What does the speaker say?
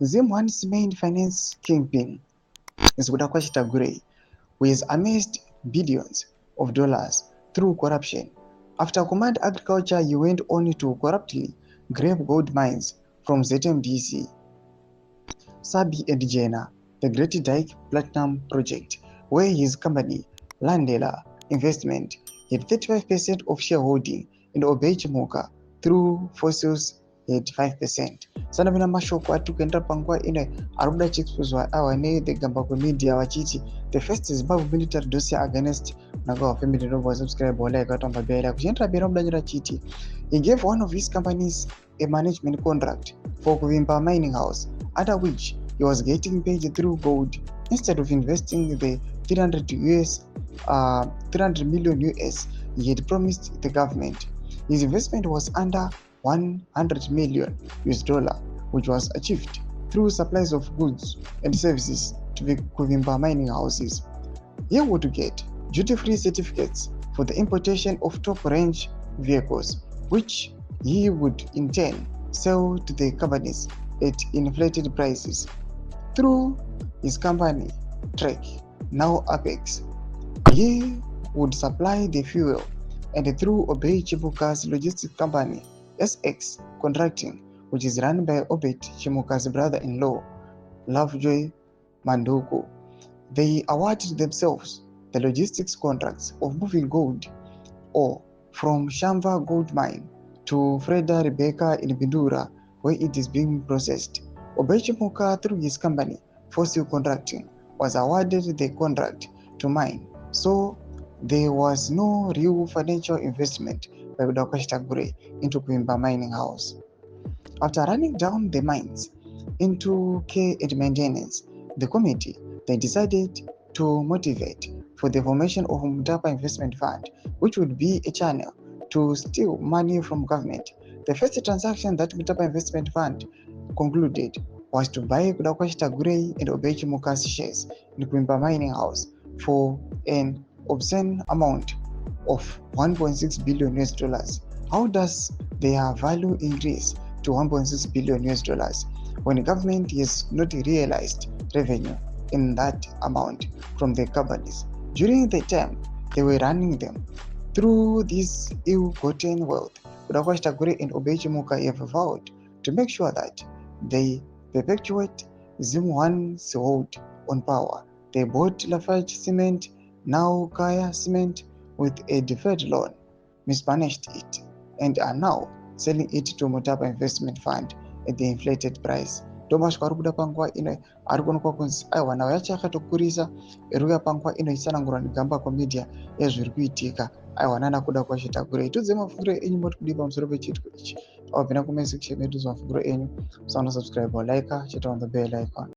Zimbabwe's main finance kingpin is KUTYA, who has amassed billions of dollars through corruption. After Command Agriculture, he went on to corruptly grab gold mines from ZMDC, Sabi and Jena, the Great Dyke Platinum Project, where his company, Landela Investment, had 35% of shareholding and Obeichimuka through fossils had 5%. Sana vina mashoko atukuenda pangwa ine aruda chexposwa awane the gamba media wachiti the first Zimbabwe military dossier against Mnangagwa family nobo subscribe wala ikatamba bela kujentra bera mdanyira chiti. He gave one of his companies a management contract for Kuvimba mining house, under which he was getting paid through gold instead of investing the 300 million US he had promised the government. His investment was under 100 million US dollar, which was achieved through supplies of goods and services to the Kuvimba mining houses. He would get duty-free certificates for the importation of top-range vehicles, which he would in turn sell to the companies at inflated prices. Through his company, Trek, now Apex, he would supply the fuel, and through Obeichimuka's logistics company, SX Contracting, which is run by Obeichimuka's brother-in-law, Lovejoy Manduku, they awarded themselves the logistics contracts of moving gold ore from Shamva Gold Mine to Freda Rebecca in Bindura, where it is being processed. Obeichimuka, through his company, Fossil Contracting, was awarded the contract to mine, so there was no real financial investment by KUTYA into Kuvimba mining house. After running down the mines into care and maintenance, the committee then decided to motivate for the formation of Mutapa Investment Fund, which would be a channel to steal money from government. The first transaction that Mutapa Investment Fund concluded was to buy KUTYA and Obeichimuka's shares in Kuvimba mining house for an obscene amount of 1.6 billion US dollars. How does their value increase to 1.6 billion US dollars when the government has not realized revenue in that amount from the companies during the time they were running them? Through this ill-gotten wealth, KUTYA and Obeichimuka have vowed to make sure that they perpetuate Zimbabwe's hold on power. They bought Lafarge Cement, now Kaya Cement, with a deferred loan, mismanaged it, and are now selling it to Mutapa Investment Fund at the inflated price. Thomas Karuda Pangwa ino arikono kwa kunzi aiwa nawo yachakatokurisa eruya pangwa ino isanangura nigamba kwa media yazviri kuitika aiwa nana kuda kwachita itudze mafungiro enyu moti kudi pamusoro pechitiko ichi. Wabvina comment section yedu mafungiro enyu, musana subscribe or like, chita on the bell icon.